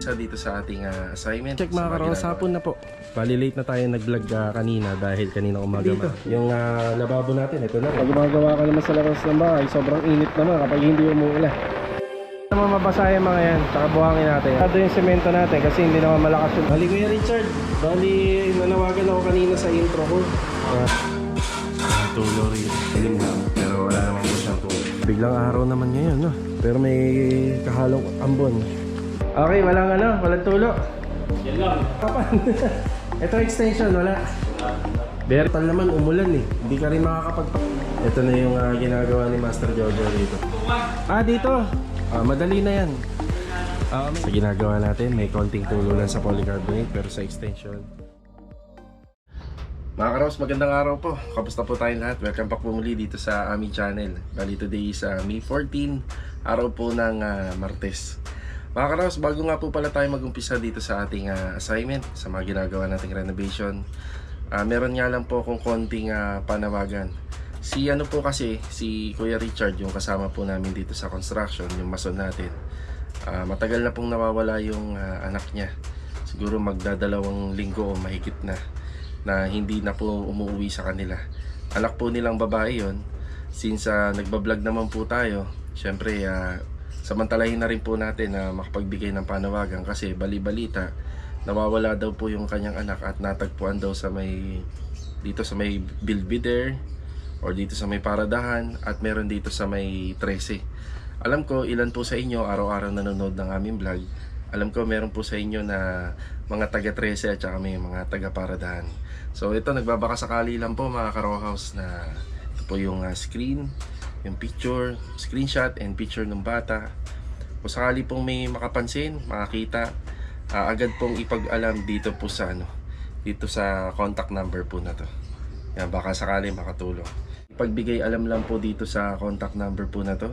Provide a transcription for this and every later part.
Dito sa ating assignment. Check mga karos, hapon na po. Bali late na tayo nag-vlog kanina dahil kanina umaga dito. Yung lababo natin, ito na. Pag gumagawa ka naman sa labas ng bahay, sobrang init naman kapag hindi umuulan. Naman mabasa yung mga yan, tsaka buhangin natin. Ito yung semento natin kasi hindi naman malakas yun. Bali Kuya Richard, bali nanawagan ako kanina sa intro ko. Tulo rin, ilim lang, pero wala naman po siyang tulo. Biglang araw naman ngayon, no? Pero may kahalong ambon. Okay, walang tulo. Yan lang. Kapan? Ito extension, wala. Bertal naman, umulan eh. Hindi ka rin makakapag... Ito na yung ginagawa ni Master Jojo dito. Dito. Madali na yan. Sa ginagawa natin, may konting tulo lang sa polycarbonate pero sa extension. Mga karos, magandang araw po. Kamusta po tayong lahat? Welcome back po muli dito sa aming channel. Bali today is May 14, araw po ng Martes. Mga karos, bago nga po pala tayo mag-umpisa dito sa ating assignment, sa mga ginagawa nating renovation, meron nga lang po akong konting panawagan. Si Kuya Richard, yung kasama po namin dito sa construction, yung mason natin, matagal na pong nawawala yung anak niya. Siguro magdadalawang linggo o mahigit na hindi na po umuwi sa kanila. Anak po nilang babae yon. Since nagbablog naman po tayo, syempre samantalahin na rin po natin na makapagbigay ng panawagan kasi bali-balita nawawala daw po yung kanyang anak at natagpuan daw dito sa may Belvedere or dito sa may Paradahan at meron dito sa may 13. Alam ko ilan po sa inyo araw-araw nanonood ng aming vlog. Alam ko meron po sa inyo na mga taga 13 at saka may mga taga Paradahan. So ito, nagbabaka sakali lang po mga ka-Row-House na ito po yung screen, yung picture, screenshot and picture ng bata. Kung sakali pong may makapansin, makakita, agad pong ipag-alam dito po sa dito sa contact number po na to. Yan, baka sakali makatulong. Ipagbigay alam lang po dito sa contact number po na to.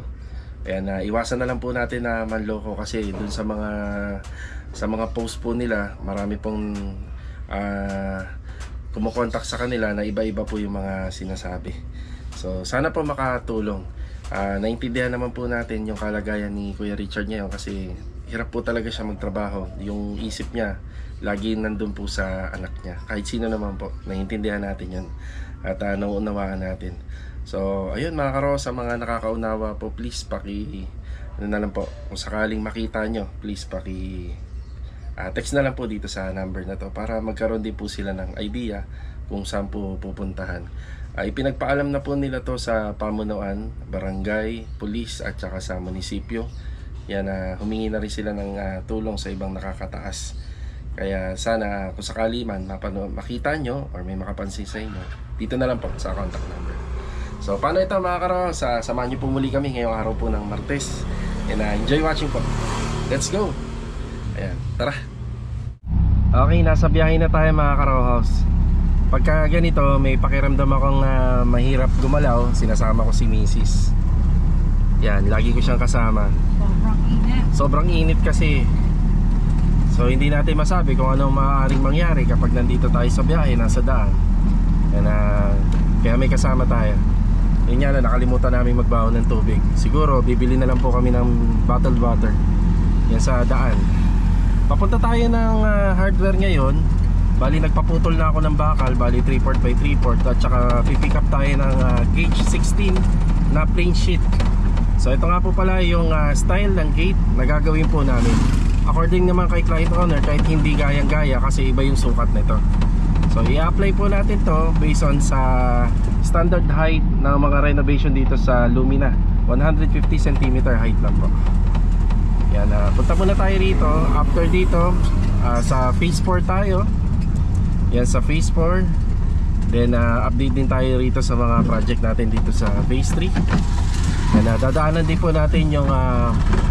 Ayan, iwasan na lang po natin na manloko kasi dun sa mga post po nila, marami pong kumukontak sa kanila na iba-iba po yung mga sinasabi. So sana po makatulong. Naintindihan naman po natin yung kalagayan ni Kuya Richard ngayon kasi hirap po talaga siya magtrabaho. Yung isip niya lagi nandun po sa anak niya. Kahit sino naman po, naintindihan natin yun at nauunawaan natin. So ayun mga karo, sa mga nakakaunawa po, please na lang po, kung sakaling makita nyo, please text na lang po dito sa number na to para magkaroon din po sila ng idea kung saan po pupuntahan. Ipinagpaalam na po nila to sa pamunuan, barangay, pulis at saka sa munisipyo. Yan, humingi na rin sila ng tulong sa ibang nakakataas. Kaya sana kung sakali man makita nyo or may makapansin sa inyo, dito na lang po sa contact number. So paano ito mga karo, samahan nyo po muli kami ngayong araw po ng Martes. And enjoy watching po. Let's go! Ayan, tara! Okay, nasa biyahe na tayo mga ka-Row-House. Pagka ganito, may pakiramdam akong mahirap gumalaw, sinasama ko si Mrs. Yan, lagi ko siyang kasama. Sobrang init. Sobrang init kasi. So hindi natin masabi kung anong maaaring mangyari kapag nandito tayo sa biyahe, nasa daan. Yan, kaya may kasama tayo. Yun nga na, nakalimutan namin magbaon ng tubig. Siguro, bibili na lang po kami ng bottled water. Yan sa daan. Papunta tayo ng hardware ngayon. Bali nagpaputol na ako ng bakal, bali 3/4 by 3/4 at saka pipick up tayo ng gauge 16 na plain sheet. So ito nga po pala yung style ng gate na gagawin po namin. According naman kay client owner, kahit hindi gayang-gaya kasi iba yung sukat nito. So i-apply po natin to based on sa standard height ng mga renovation dito sa Lumina. 150 cm height lang po. Yan, punta muna tayo rito. After dito, sa phase 4 tayo. Yan, sa phase 4. Then update din tayo rito sa mga project natin dito sa phase 3. Yan, dadaanan din po natin yung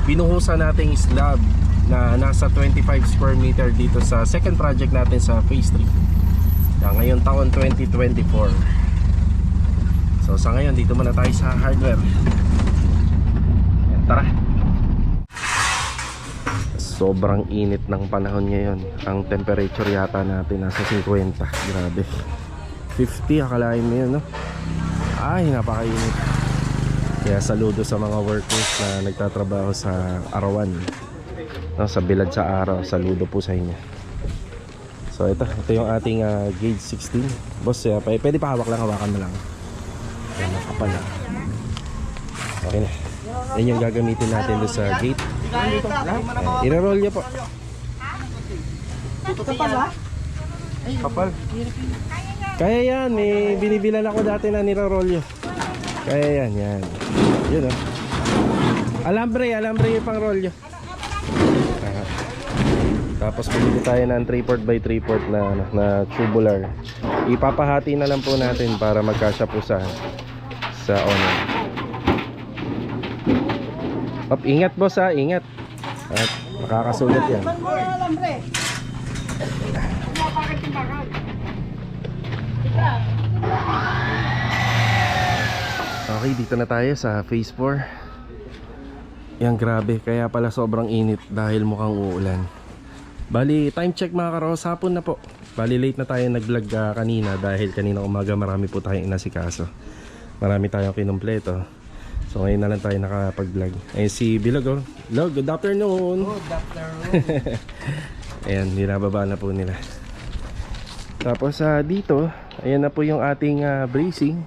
binuhusan nating slab na nasa 25 square meter dito sa second project natin sa phase 3. Yan, ngayong taon 2024. So sa ngayon, dito muna tayo sa hardware. Yan, tara! Sobrang init ng panahon ngayon. Ang temperature yata natin nasa 50. Grabe. 50 akalain mo yun, no? Ay, napakainit. Kaya saludo sa mga workers na nagtatrabaho sa Arawan. no, sa bilad sa araw. Saludo po sa inyo. So ito yung ating gauge 16. Boss, pwede pa hawak lang, hawakan mo lang. Ayan, nakapal na. Okay na. Yan yung gagamitin natin doon sa gate. I-roll nyo po. Kapal. Kaya yan, may binibilan ako dati na niro-roll nyo. Kaya yan, yan. Yun o. Alambre yung pang roll nyo. Tapos pumili tayo ng 3/4 by 3/4 na tubular. Ipapahati na lang po natin para magkasya po sa ono. Op, ingat boss ha, ingat. At makakasugat yan. Okay, dito na tayo sa phase 4. Yan, grabe, kaya pala sobrang init dahil mukhang uulan. Bali, time check mga karos, hapon na po. Bali, late na tayo nag-vlog kanina dahil kanina umaga marami po tayong inasikaso. Marami tayong kinumpleto. So ngayon na lang tayo nakapag-vlog. Ayun si Bilog, oh. Bilog, good afternoon. Good afternoon. Ayan, binababa na po nila. Tapos dito, ayan na po yung ating bracing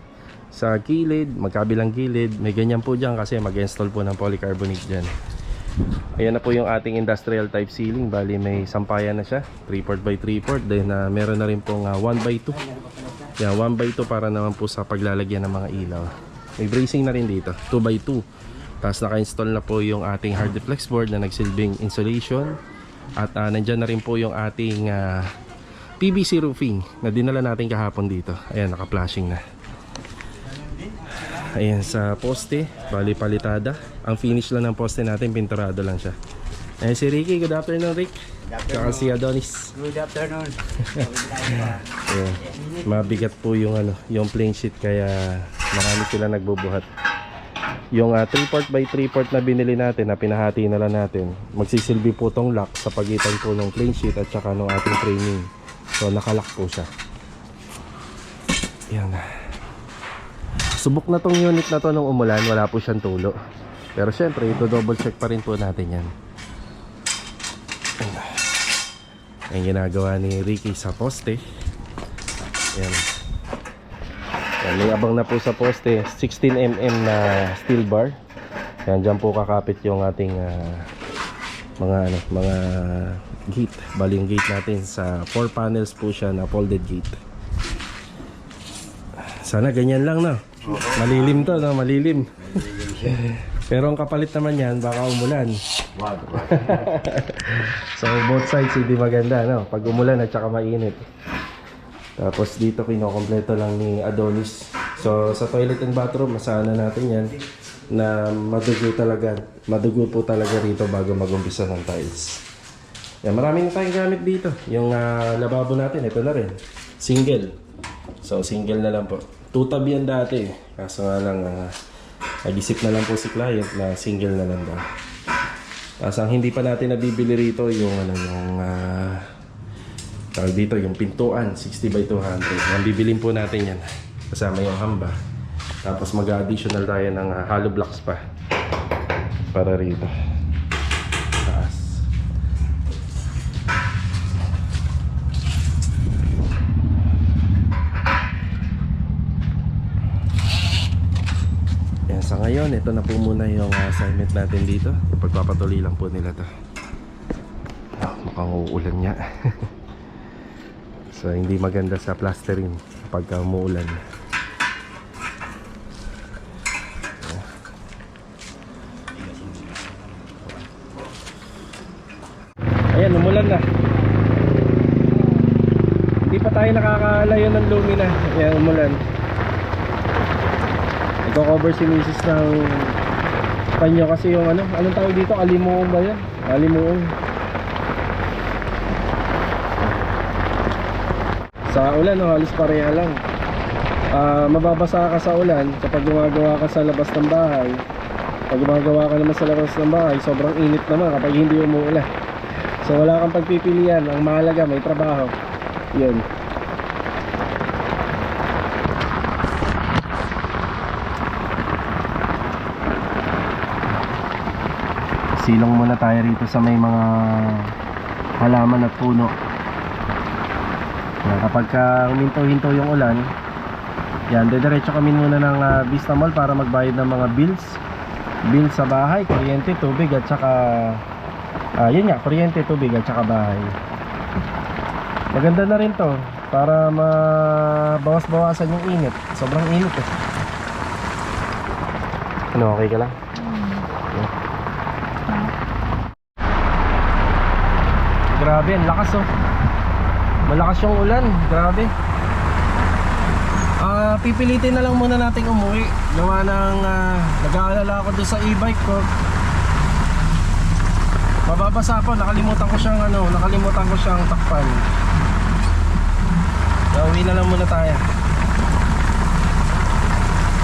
sa gilid, magkabilang gilid. May ganyan po dyan kasi mag-install po ng polycarbonate dyan. Ayan na po yung ating industrial type ceiling. Bali may sampayan na siya, 3/4 by 3/4. Then meron na rin pong 1/2. Yan, 1/2 para naman po sa paglalagyan ng mga ilaw. May bracing na rin dito, 2/2. Tapos naka-install na po yung ating hard deflex board na nagsilbing insulation. At nandyan na rin po yung ating PVC roofing na dinala natin kahapon dito. Ayan, naka-flashing na. Ayan sa poste, bali palitada. Ang finish lang ng poste natin, pinturado lang siya. Ayan si Ricky, good afternoon Rick. Saka si Adonis. Good afternoon. Ayan, mabigat po yung yung plain sheet kaya marami sila nagbubuhat. Yung 3/4 by 3/4 na binili natin, na pinahati na lang natin, magsisilbi po tong lock sa pagitan po ng plain sheet at saka ng ating framing. So nakalock po siya. Ayan. Subok na tong unit na to nung umulan, wala po siyang tulo. Pero syempre, ito double check pa rin po natin yan. Ang ginagawa ni Ricky sa poste. Yan. Yan, may abang na po sa poste, 16mm na steel bar. Yan, dyan po kakapit yung ating mga gate. Bali yung gate natin sa 4 panels po siya na folded gate. Sana ganyan lang na. Malilim to, no? Malilim. Pero ang kapalit naman yan, baka umulan. So both sides hindi maganda, no? Pag umulan at saka mainit. Tapos dito kinokompleto lang ni Adonis. So sa toilet and bathroom, masana natin yan na madugo po talaga rito bago mag-umpisa ng tiles. Yan, marami na tayong gamit dito. Yung lababo natin, ito na rin. Single. So single na lang po. 2-tab yan dati. Kaso nga lang, nag-isip na lang po si client na single na lang daw. Tapos ang hindi pa natin nabibili rito yung tawag dito, yung pintuan 60 by 200. Ang bibilin po natin yan kasama yung hamba. Tapos mag-additional tayo ng hollow blocks pa para rito. Taas. Yan, sa ngayon ito na po muna yung assignment natin dito. Pagpapatuloy lang po nila to. Mukhang uulan niya. So hindi maganda sa plastering kapag umuulan. Ayan, umulan na. Hindi pa tayo nakakalayo ng lumina. Ayan, umulan. Nagko-cover si Mrs. ng panyo kasi yung anong tawag dito? Alimuong ba yan? Alimuong. Sa ulan, halos pareha lang. Mababasa ka sa ulan kapag gumagawa ka sa labas ng bahay. Pag gumagawa ka naman sa labas ng bahay, sobrang init naman kapag hindi umuulan. So wala kang pagpipilian. Ang mahalaga, may trabaho. Yun. Silong muna tayo rito sa may mga halaman at puno. Kapag huminto-hinto yung ulan, yan, diretso kami muna ng Vista Mall para magbayad ng mga bills sa bahay, kuryente, tubig at saka yun nga, kuryente, tubig at saka bahay. Maganda na rin to para mabawas-bawasan yung init. Sobrang init eh. Ano, okay ka lang? Grabe, ang lakas oh. Malakas yung ulan, grabe. Pipilitin na lang muna nating umuwi. Gawa ng nag-aalala ako doon sa e-bike ko. Mababasa po, nakalimutan ko siyang takpan. Uwi na lang muna tayo.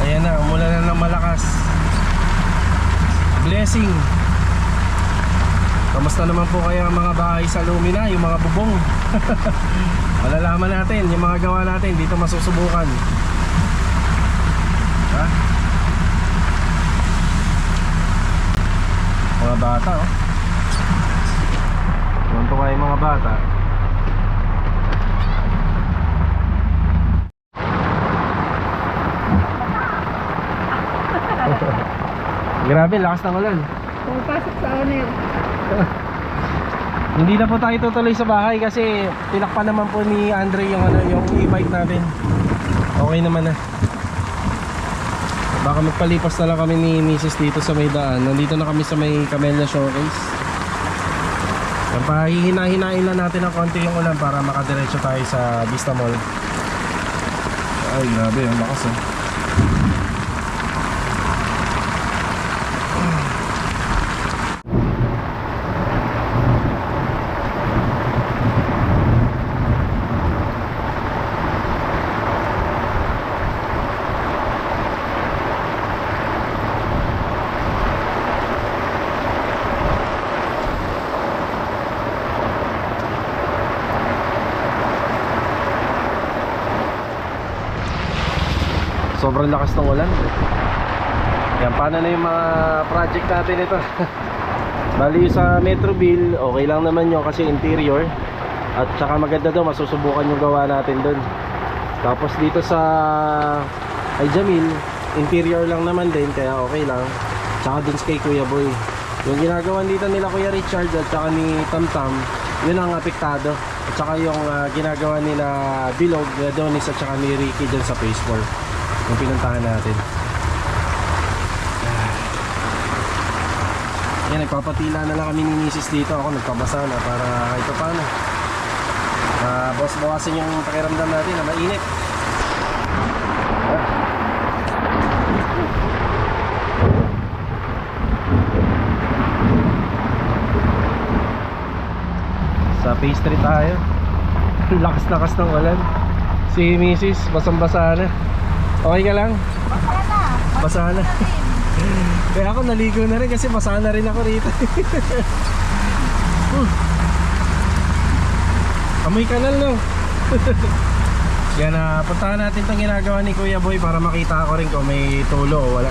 Ayan na, umulan na ng malakas. Blessing. Kamusta naman po kaya ang mga bahay sa Lumina, yung mga bubong? Malalaman natin, yung mga gawa natin, dito masusubukan. Ha? Mga bata, oh. Ganito kayo mga bata. Grabe, lakas ng ulan. Pumapasok sa owner. Hindi na po tayo tutuloy sa bahay kasi tinakpan naman po ni Andre yung e-bike natin. Okay naman na. Baka magpalipas na lang kami ni Mrs. dito sa may daan. Nandito na kami sa may Camellia Showcase. Hihina-hinain lang natin ng konti yung ulan para makadiretso tayo sa Vista Mall. Ay grabe, ang lakas oh. Sobrang lakas ng ulan. Yan, paano na yung mga project natin ito? Bali sa Metroville, okay lang naman yun kasi interior. At saka maganda daw, masusubukan yung gawa natin doon. Tapos dito sa Ay Jamil, interior lang naman din, kaya okay lang. Tsaka dun kay Kuya Boy, yung ginagawa dito nila Kuya Richard at saka ni Tamtam, yun ang apektado. At saka yung ginagawa nila Bilog, Adonis at saka ni Ricky dyan sa Phase 4 yung pinuntahan natin. Yan, nagpapatila na lang kami ni Mrs. dito. Ako nagpabasa na para kahit pa paano bawasan yung pakiramdam natin na mainit. Sa Phase 3 tayo. Lakas-lakas ng ulan. Si Mrs. basang-basa na. Okay ka lang? Basa na. Kaya ako naligo na rin kasi basa na rin ako rito. Amoy kanal no. Yan, puntahan natin itong ginagawa ni Kuya Boy para makita ako rin kung may tulo o wala.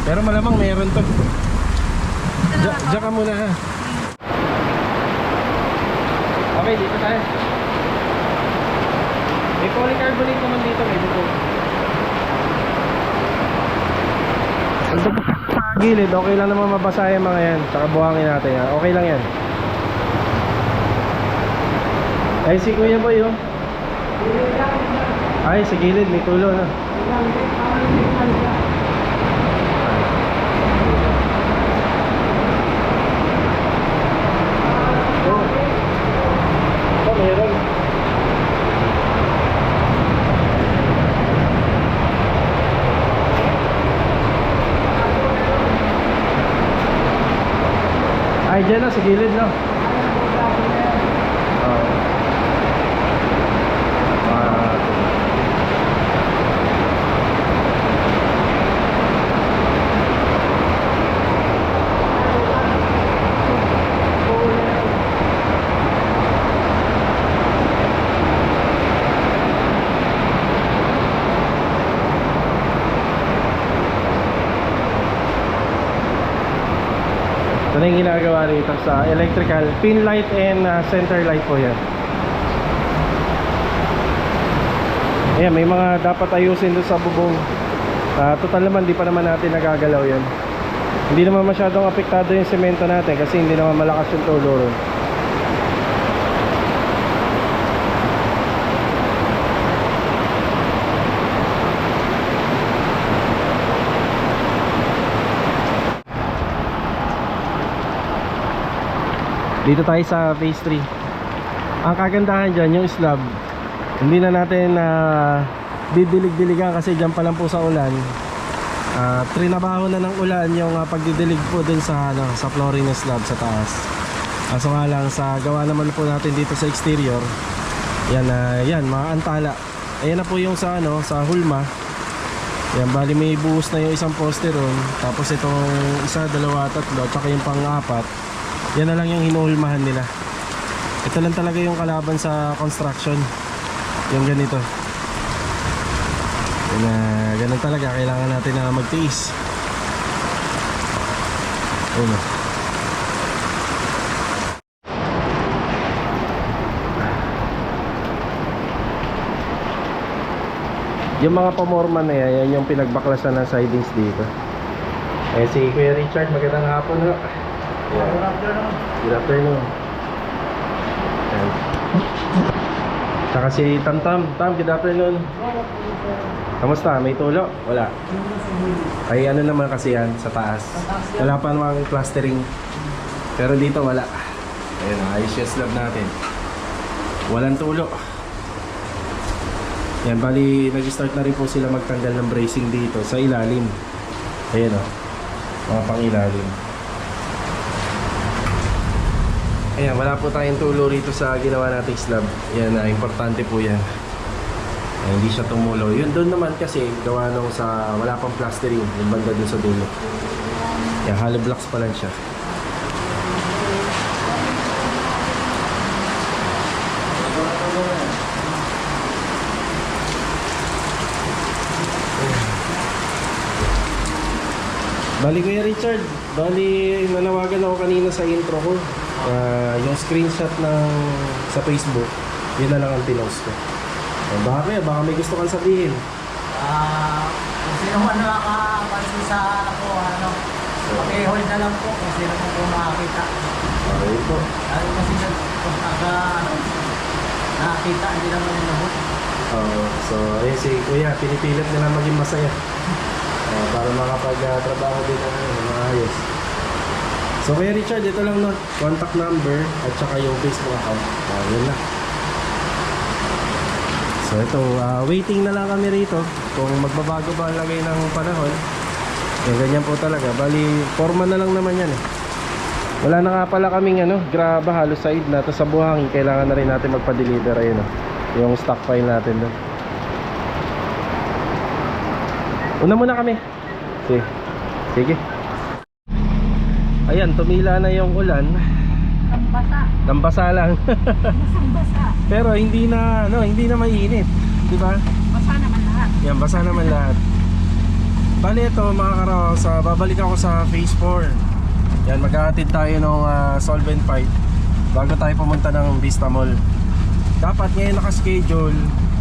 Pero malamang mayroon to. Diyan ka muna ha. Okay, dito tayo. May polycarbonate naman dito, may buko. Gilid, okay lang naman mabasa yung mga yan. Tsaka buhangin natin yan. Okay lang yan. Ay si Kuya Boy oh. Ay sa gilid, may tulo na. Oh, meron. Ay, dyan na, sa gilid, no? Ito na yung ginagawa rito sa electrical pin light and center light po yan. Ayan, may mga dapat ayusin doon sa bubong. Total naman, di pa naman natin nagagalaw yan. Hindi naman masyadong apektado yung semento natin kasi hindi naman malakas yung tulo ron. Dito tayo sa phase 3. Ang kagandahan dyan, yung slab, hindi na natin didilig-diligan kasi dyan pa lang po sa ulan. Trinabaho na ng ulan yung pagdidilig po dun sa, sa flooring ng slab sa taas. So nga lang, sa gawa naman po natin dito sa exterior, yan, yan mga antala. Ayan na po yung sa, sa hulma. Yan, bali may buhos na yung isang poste ron. Tapos itong isa, dalawa, tatlo, at saka yung pang-apat, yan na lang yung hinuhulmahan nila. Ito lang talaga yung kalaban sa construction, yung ganito. Ganun talaga, kailangan natin na magtiis. Ayun. Yung mga pamorma na yan yung pinagbaklasan ng sidings dito. Si Kuya Richard, magandang hapon ho. Good afternoon. Ayan. Saka si Tam, good afternoon. Kamusta? May tulo? Wala. Ay ano naman kasi yan sa taas. Wala pa namang plastering. Pero dito wala. Ayun, ayos yung slab natin. Walang tulo. Yan, bali nag-start na rin po sila magtanggal ng bracing dito sa ilalim. Ayan o, mga pang ilalim. Ayan, wala po tayong tulo rito sa ginawa nating slab. Yan, importante po yan. Hindi siya tumulo. Yun doon naman kasi gawa nung sa wala pang plastering, yung banda doon sa dulo. Yan, hollow blocks pa lang siya. Bali Kuya Richard, bali nanawagan ako kanina sa intro ko. Yung screenshot ng sa Facebook, yun na lang ang pinost ko. Baka may gusto kang sabihin. Kung sino man nakakapansin sa ako, pag-hold na lang po kung sino po makakita. Okay po. Lalo kasi kung nakakita, hindi naman yung nabot. So ayun si Kuya, pinipilit nila maging masaya. Para makapag-trabaho din ng maayos. So Kuya Richard, ito lang no, contact number at saka yung Facebook account. Yun na. So ito, waiting na lang kami rito kung magbabago ba ang lagay ng panahon. Yung ganyan po talaga. Bali, forma na lang naman yan eh. Wala na nga pala kaming graba halos side na. Tapos sa buhangin, kailangan na rin natin magpa-deliver. Ayun yung stockpile natin doon. Una muna kami. Sige. Ayan, tumila na yung ulan. Nambasa lang. Basang-basa. Pero hindi na mainit, di ba? Basa naman lahat. Yan, basa naman lahat. Bali ito mga karos, babalik ako sa phase 4. Yan, maghahatid tayo ng solvent pipe bago tayo pumunta ng Vista Mall. Dapat ngayon naka-schedule.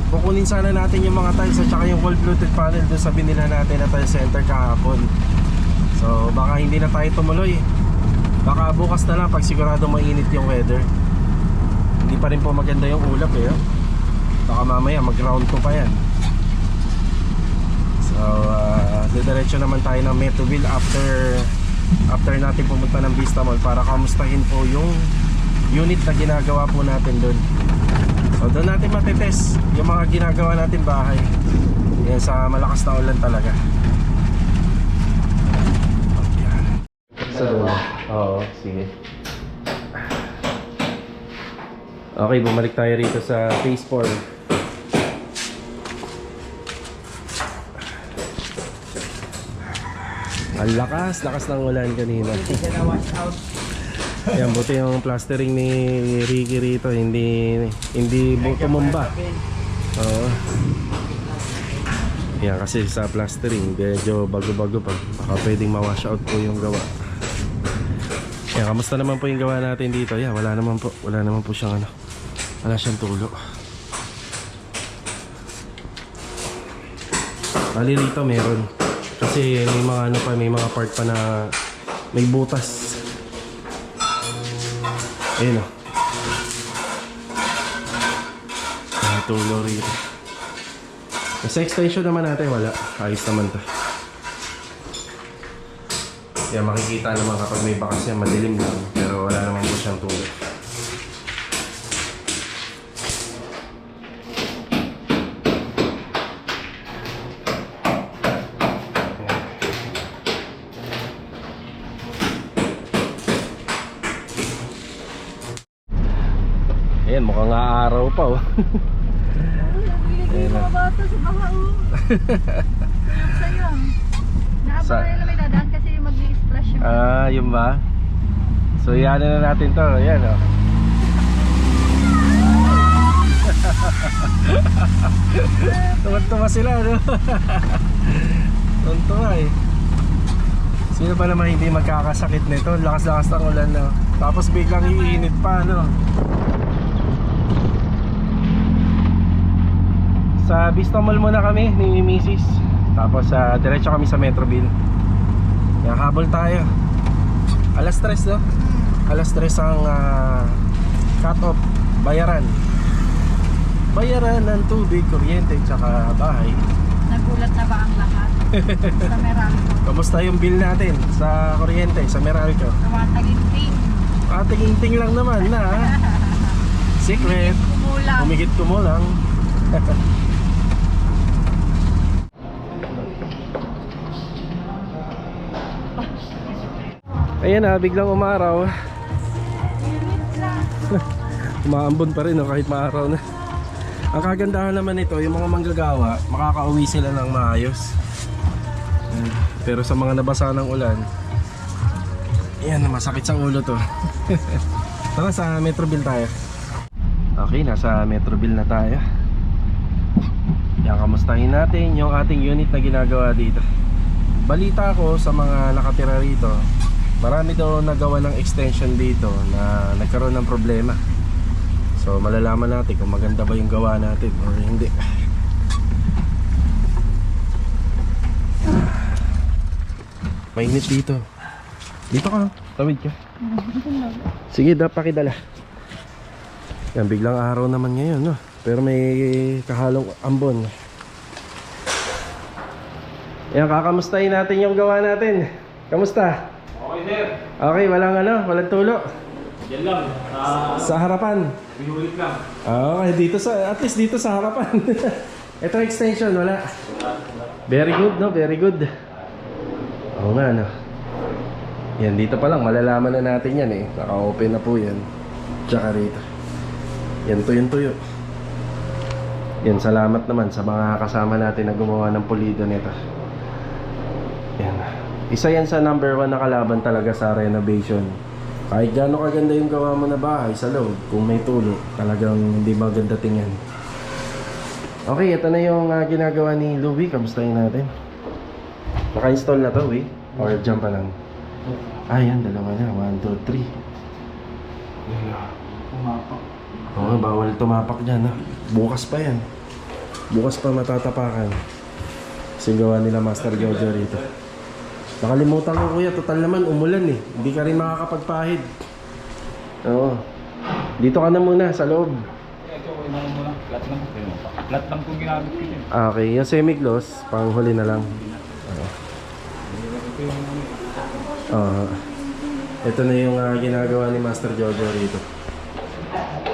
Kukunin sana natin yung mga tiles at saka yung wall fluted panel doon sa binila natin na tile center kahapon. So baka hindi na tayo tumuloy. Baka bukas na lang pag sigurado mainit yung weather. Hindi pa rin po maganda yung ulap eh. Baka mamaya mag-ground ko pa yan. So diretso naman tayo ng Metrobel after natin pumunta ng Vista Mall para kamustahin po yung unit na ginagawa po natin doon. So doon natin matitest yung mga ginagawa natin bahay. Yan sa malakas na ulan talaga. Sa dulo. Oo, sige. Okay, bumalik tayo rito sa phase 4. Ang lakas ng ulan kanina. Yan, buti yung plastering ni Ricky rito, hindi tumumba. Oo. Yan, kasi sa plastering medyo bago-bago pa. Baka pwedeng ma-wash out po yung gawa. Yan, kamusta naman po yung gawa natin dito? Yeah, wala naman po siyang ano. Wala siyang tulo. Bali rito meron. Kasi may mga ano pa, may mga part pa na may butas. Ayun o. Tulo rito. Sa extension naman natin wala. Ayos naman to. Kaya makikita naman kapag may bakas yan, madilim lang. Pero wala naman po siyang tulo. Ayan, mukhang araw pa oh. Hindi mo ba ito sa baha oh. Sayang. Naabangan na may dadaan kasi mag-i-splash yung Ah, yun ba? So, iyan na natin to. Ayan oh. Tuwa-tuwa sila, no? Tuwa eh. Sino pa naman hindi magkakasakit nito? Lakas-lakas ng ulan, no? Tapos biglang iinit pa, no? Sa Vista Mall muna kami ni Mrs. Tapos diretso kami sa Metroville. Kaya habol tayo. Alas 3 no? Alas 3 ang cut off. Bayaran ng tubig, kuryente, tsaka bahay. nagulat na ba ang lahat sa Meralco? Kamusta yung bill natin sa kuryente, sa Meralco? Tumataginting. Tingting lang naman na secret. Kumulang. Humigit kumulang. Ayan na, biglang umaraw. Umaambon pa rin kahit maaraw na. Ang kagandahan naman ito, yung mga manggagawa, makakauwi sila ng maayos. Pero sa mga nabasa ng ulan, ayan, masakit sa ulo to. Tara, sa Metroville tayo. Okay, nasa Metroville na tayo. Yan, kamustahin natin yung ating unit na ginagawa dito. Balita ko sa mga nakatira rito, marami daw nagawa ng extension dito na nagkaroon ng problema. So malalaman natin kung maganda ba yung gawa natin or hindi. Mainit dito. Dito ka, tawid ka. Sige, pakidala. Yan, biglang araw naman ngayon, no? Pero may kahalong ambon. Yan, kakamustahin natin yung gawa natin. Kamusta? Okay, sir. Okay, walang tulo. Yan lang. Sa harapan. Binulit lang. Okay, dito at least dito sa harapan. Ito extension, wala. Very good, no? Very good. Oo nga, no? Yan, dito pa lang, malalaman na natin yan eh. Naka-open na po yan. Tsaka rito. Yan, tuyo. Yan, salamat naman sa mga kasama natin na gumawa ng pulido nito. Yan. Isa yan sa number 1 na kalaban talaga sa renovation. Kahit gaano kaganda yung gawa mo na bahay sa loob, kung may tulo, talagang hindi maganda tingnan. Okay, ito na yung ginagawa ni Louie. Kamustahin natin. Naka-install na to, eh? Or dyan pa lang? Ah, yan, dalawa na. 1, 2, 3. Pumapak. Oo, bawal tumapak dyan, ha? Bukas pa yan. Bukas pa matatapakan. Kasi gawa nila Master Jojo rito. Nakalimutan ko, kuya, total naman umulan eh. Hindi ka rin makakapagpahid. Oo. Dito ka na muna sa loob. Ito, okay na muna. Flat lang. Flat lang itong ginamit ko din. Okay, yung semi-gloss, panghuli na lang. Ito na yung ginagawa ni Master Jojo rito.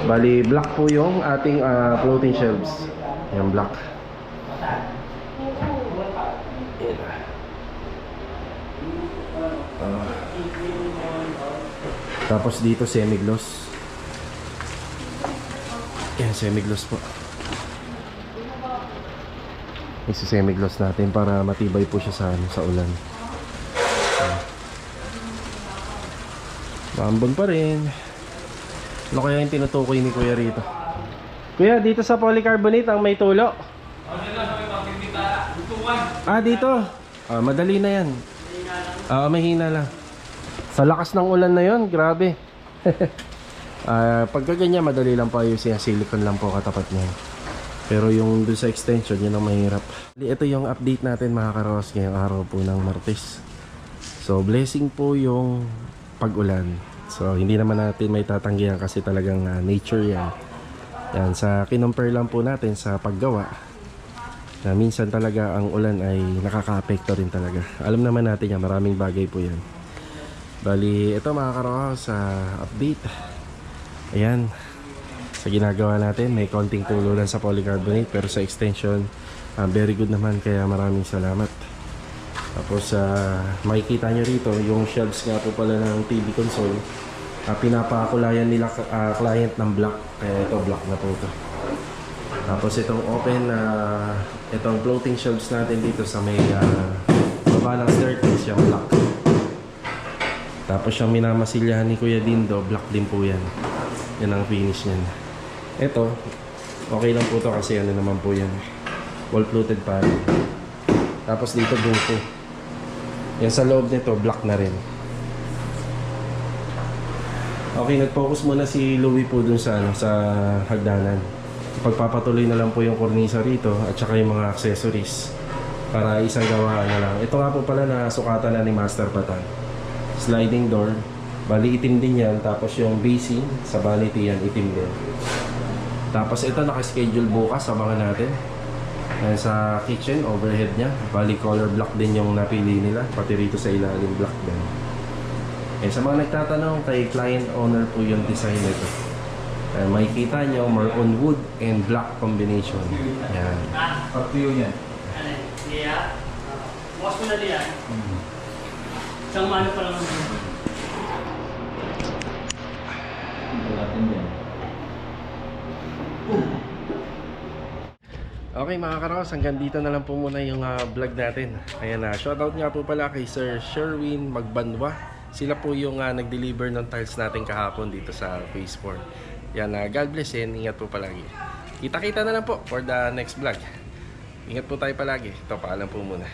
Bali, black po yung ating floating shelves. Yung black. Tapos dito semi-gloss. Yan, semi-gloss po. Isi semi-gloss natin para matibay po siya sa ulan. Maambon pa rin. Ano kaya yung tinutukoy ni Kuya rito? Kuya, dito sa polycarbonate ang may tulo. Ah, dito. Madali na yan. Mahina lang. Sa lakas ng ulan na yon, grabe. Pagka ganyan, madali lang po ayusin. Silicone lang po katapat niya. Pero yung dun sa extension, yun ang mahirap. Ito yung update natin mga karos ngayong araw po ng Martes. So blessing po yung pag-ulan. So hindi naman natin may tatanggihan kasi talagang nature yan. Yan, sa kinumpare lang po natin sa paggawa na minsan talaga ang ulan ay nakaka-apekto rin talaga. Alam naman natin yan, maraming bagay po yan. Bali, ito mga karos sa update. Ayan, sa ginagawa natin may konting tulo lang sa polycarbonate, pero sa extension very good naman, kaya maraming salamat. Tapos makikita nyo rito yung shelves nga po pala ng TV console. Pinapakulayan nila client ng black, kaya ito black na po ito. Tapos itong open itong floating shelves natin dito sa may baba ng staircase, yung black. Tapos yung minamasilyahan ni Kuya Dindo, black din po yan. Yan ang finish niyan. Ito, okay lang po to kasi ano naman po yan, wall fluted panel. Tapos dito buko. Yan sa loob nito, black na rin. Okay, nag-focus muna si Louie po dun sa, sa hagdanan. Pagpapatuloy na lang po yung kornisa rito at saka yung mga accessories para isang gawaan na lang. Ito nga po pala na sukatan na ni Master Patan. Sliding door, bali itim din yan. Tapos yung basing sa vanity yan, itim din. Tapos ito naka-schedule bukas, abangan natin. Ayan, sa kitchen, overhead nya, bali color black din yung napili nila. Pati rito sa ilalim, black din. Sa mga nagtatanong, kay client owner po yung design nito. Makikita nyo, more on wood and black combination. Ayan. Pag-view niya. Iya. Bukas mo na diyan. Isang mano pa lang. Natin din. Okay mga karos, hanggang dito na lang po muna yung vlog natin. Ayan na, shoutout nga po pala kay Sir Sherwin Magbanwa. Sila po yung nag-deliver ng tiles natin kahapon dito sa Phase 4. Yan, God bless and ingat po palagi. Kita-kita na lang po for the next vlog. Ingat po tayo palagi. Ito, paalam po muna.